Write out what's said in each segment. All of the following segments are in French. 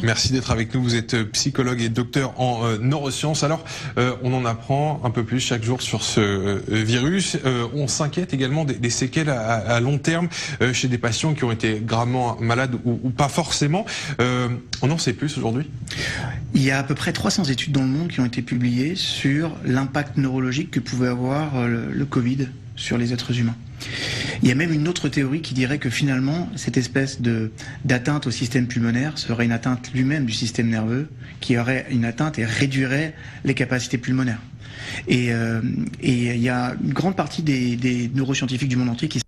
Merci d'être avec nous, vous êtes psychologue et docteur en neurosciences. Alors, on en apprend un peu plus chaque jour sur ce virus. On s'inquiète également des séquelles à long terme chez des patients qui ont été gravement malades ou pas forcément. On en sait plus aujourd'hui? Il y a à peu près 300 études dans le monde qui ont été publiées sur l'impact neurologique que pouvait avoir le Covid sur les êtres humains. Il y a même une autre théorie qui dirait que finalement, cette espèce d'atteinte au système pulmonaire serait une atteinte lui-même du système nerveux, qui aurait une atteinte et réduirait les capacités pulmonaires. Et il y a une grande partie des neuroscientifiques du monde entier qui...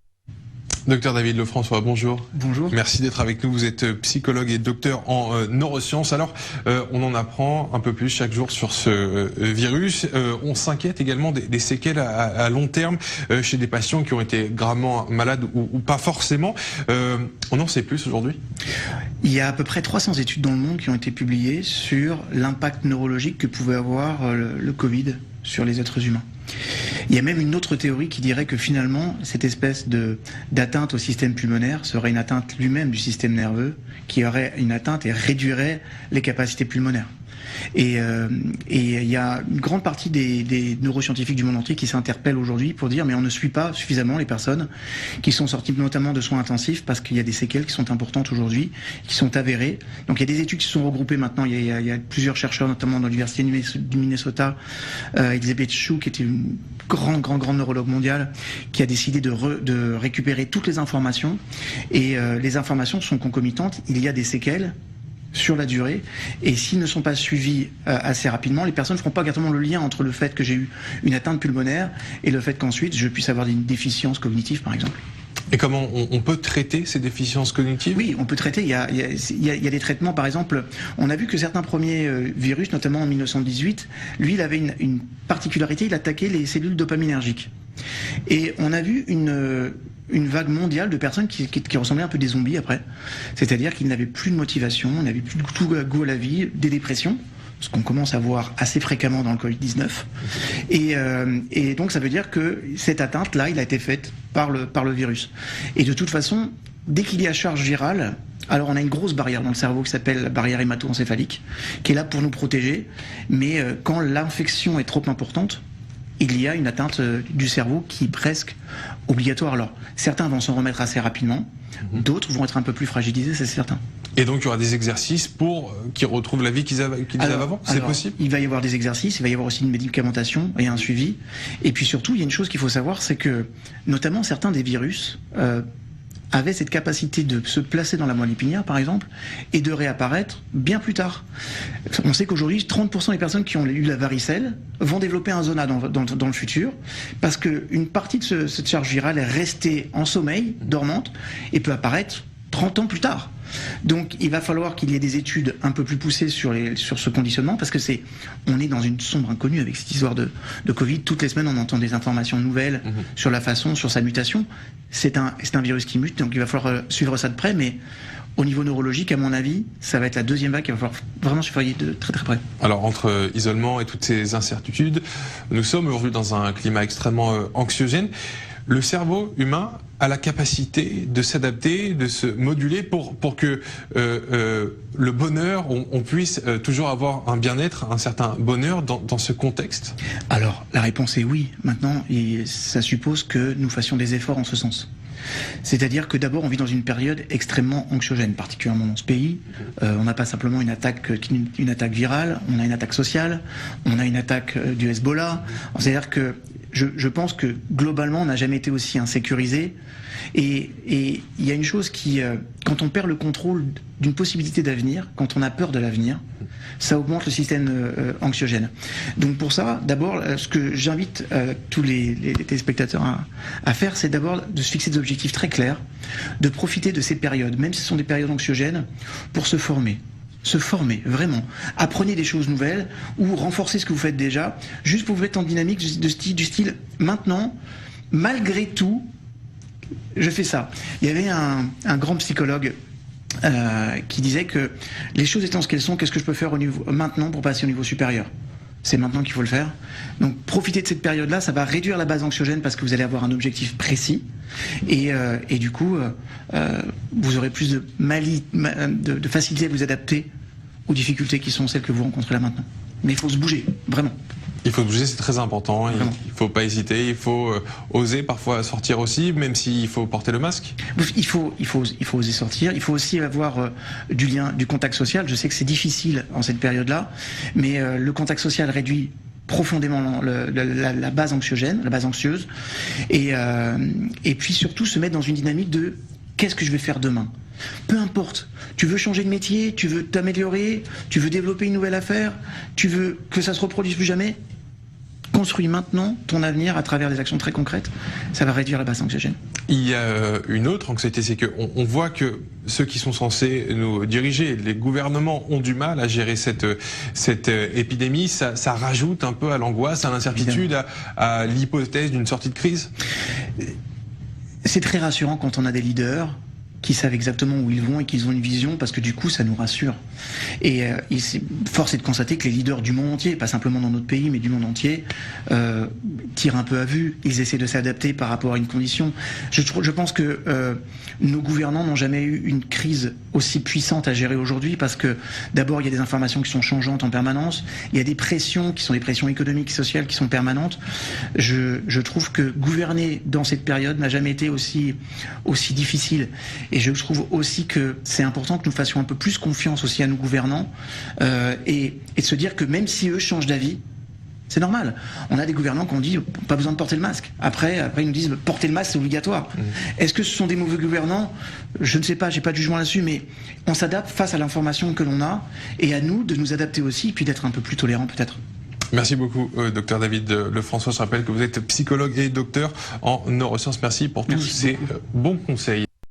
Docteur David Lefrançois, bonjour. Bonjour. Merci d'être avec nous, vous êtes psychologue et docteur en neurosciences. Alors, on en apprend un peu plus chaque jour sur ce virus. On s'inquiète également des séquelles à long terme chez des patients qui ont été gravement malades ou pas forcément. On en sait plus aujourd'hui? Il y a à peu près 300 études dans le monde qui ont été publiées sur l'impact neurologique que pouvait avoir le Covid sur les êtres humains. Il y a même une autre théorie qui dirait que finalement, cette espèce d'atteinte au système pulmonaire serait une atteinte lui-même du système nerveux, qui aurait une atteinte et réduirait les capacités pulmonaires. Et il y a une grande partie des neuroscientifiques du monde entier qui s'interpellent aujourd'hui pour dire mais on ne suit pas suffisamment les personnes qui sont sorties notamment de soins intensifs parce qu'il y a des séquelles qui sont importantes aujourd'hui, qui sont avérées. Donc il y a des études qui sont regroupées maintenant, il y a plusieurs chercheurs notamment dans l'université du Minnesota, Elizabeth Shue qui était une grande neurologue mondiale qui a décidé de récupérer toutes les informations et les informations sont concomitantes, il y a des séquelles sur la durée, et s'ils ne sont pas suivis assez rapidement, les personnes ne feront pas exactement le lien entre le fait que j'ai eu une atteinte pulmonaire et le fait qu'ensuite je puisse avoir une déficience cognitive par exemple. Et comment on peut traiter ces déficiences cognitives? Oui, on peut traiter, il y a des traitements, par exemple, on a vu que certains premiers virus, notamment en 1918, lui il avait une particularité, il attaquait les cellules dopaminergiques. Et on a vu une vague mondiale de personnes qui ressemblaient un peu des zombies après. C'est-à-dire qu'ils n'avaient plus de motivation, n'avaient plus du tout goût à la vie, des dépressions, ce qu'on commence à voir assez fréquemment dans le Covid-19. Et donc ça veut dire que cette atteinte-là, il a été faite par le virus. Et de toute façon, dès qu'il y a charge virale, alors on a une grosse barrière dans le cerveau qui s'appelle la barrière hémato-encéphalique, qui est là pour nous protéger, mais quand l'infection est trop importante, il y a une atteinte du cerveau qui est presque obligatoire. Alors, certains vont s'en remettre assez rapidement, d'autres vont être un peu plus fragilisés, c'est certain. Et donc, il y aura des exercices pour qu'ils retrouvent la vie qu'ils avaient avant? C'est possible? Il va y avoir des exercices, il va y avoir aussi une médicamentation et un suivi. Et puis surtout, il y a une chose qu'il faut savoir, c'est que, notamment certains des virus, avaient cette capacité de se placer dans la moelle épinière, par exemple, et de réapparaître bien plus tard. On sait qu'aujourd'hui, 30% des personnes qui ont eu la varicelle vont développer un zona dans le futur, parce qu'une partie de cette charge virale est restée en sommeil, dormante, et peut apparaître 30 ans plus tard. Donc il va falloir qu'il y ait des études un peu plus poussées sur ce conditionnement, parce que on est dans une sombre inconnue avec cette histoire de Covid. Toutes les semaines on entend des informations nouvelles sur la façon, sur sa mutation. C'est un virus qui mute, donc il va falloir suivre ça de près, mais au niveau neurologique, à mon avis, ça va être la deuxième vague qu'il va falloir vraiment surveiller de très très près. Alors entre isolement et toutes ces incertitudes, nous sommes aujourd'hui dans un climat extrêmement anxiogène. Le cerveau humain a la capacité de s'adapter, de se moduler pour que le bonheur, on puisse toujours avoir un bien-être, un certain bonheur dans ce contexte? Alors, la réponse est oui. Maintenant, et ça suppose que nous fassions des efforts en ce sens. C'est-à-dire que d'abord, on vit dans une période extrêmement anxiogène, particulièrement dans ce pays. On n'a pas simplement une attaque virale, on a une attaque sociale, on a une attaque du Hezbollah. C'est-à-dire que je pense que globalement, on n'a jamais été aussi insécurisé. Et il y a une chose qui, quand on perd le contrôle d'une possibilité d'avenir, quand on a peur de l'avenir, ça augmente le système anxiogène. Donc pour ça, d'abord, ce que j'invite tous les téléspectateurs à faire, c'est d'abord de se fixer des objectifs très clairs, de profiter de ces périodes, même si ce sont des périodes anxiogènes, pour se former. Se former, vraiment. Apprenez des choses nouvelles ou renforcez ce que vous faites déjà, juste pour vous mettre en dynamique du style maintenant, malgré tout, je fais ça. Il y avait un grand psychologue qui disait que les choses étant ce qu'elles sont, qu'est-ce que je peux faire maintenant pour passer au niveau supérieur? C'est maintenant qu'il faut le faire. Donc profitez de cette période-là, ça va réduire la base anxiogène parce que vous allez avoir un objectif précis. Et du coup, vous aurez plus de facilité à vous adapter aux difficultés qui sont celles que vous rencontrez là maintenant. Mais il faut se bouger, vraiment. Il faut bouger, c'est très important. Il ne faut pas hésiter, il faut oser parfois sortir aussi, même s'il faut porter le masque. Il faut oser sortir. Il faut aussi avoir du contact social. Je sais que c'est difficile en cette période-là, mais le contact social réduit profondément la base anxiogène, la base anxieuse, et puis surtout se mettre dans une dynamique de qu'est-ce que je vais faire demain. Peu importe, tu veux changer de métier, tu veux t'améliorer, tu veux développer une nouvelle affaire, tu veux que ça se reproduise plus jamais, construis maintenant ton avenir à travers des actions très concrètes, ça va réduire la base anxiogène. Il y a une autre anxiété, c'est qu'on voit que ceux qui sont censés nous diriger, les gouvernements ont du mal à gérer cette épidémie, ça rajoute un peu à l'angoisse, à l'incertitude, à l'hypothèse d'une sortie de crise. C'est très rassurant quand on a des leaders qui savent exactement où ils vont et qu'ils ont une vision, parce que du coup ça nous rassure. Et force est de constater que les leaders du monde entier, pas simplement dans notre pays mais du monde entier, tirent un peu à vue, ils essaient de s'adapter par rapport à une condition. Je pense que nos gouvernants n'ont jamais eu une crise aussi puissante à gérer aujourd'hui, parce que d'abord il y a des informations qui sont changeantes en permanence, il y a des pressions qui sont des pressions économiques et sociales qui sont permanentes. Je trouve que gouverner dans cette période n'a jamais été aussi difficile. Et je trouve aussi que c'est important que nous fassions un peu plus confiance aussi à nos gouvernants et de se dire que même si eux changent d'avis, c'est normal. On a des gouvernants qui ont dit pas besoin de porter le masque. Après ils nous disent porter le masque c'est obligatoire. Est-ce que ce sont des mauvais gouvernants? Je ne sais pas, j'ai pas de jugement là-dessus, mais on s'adapte face à l'information que l'on a, et à nous de nous adapter aussi, puis d'être un peu plus tolérants peut-être. Merci beaucoup, docteur David Lefrançois. Je rappelle que vous êtes psychologue et docteur en neurosciences. Merci pour tous ces bons conseils.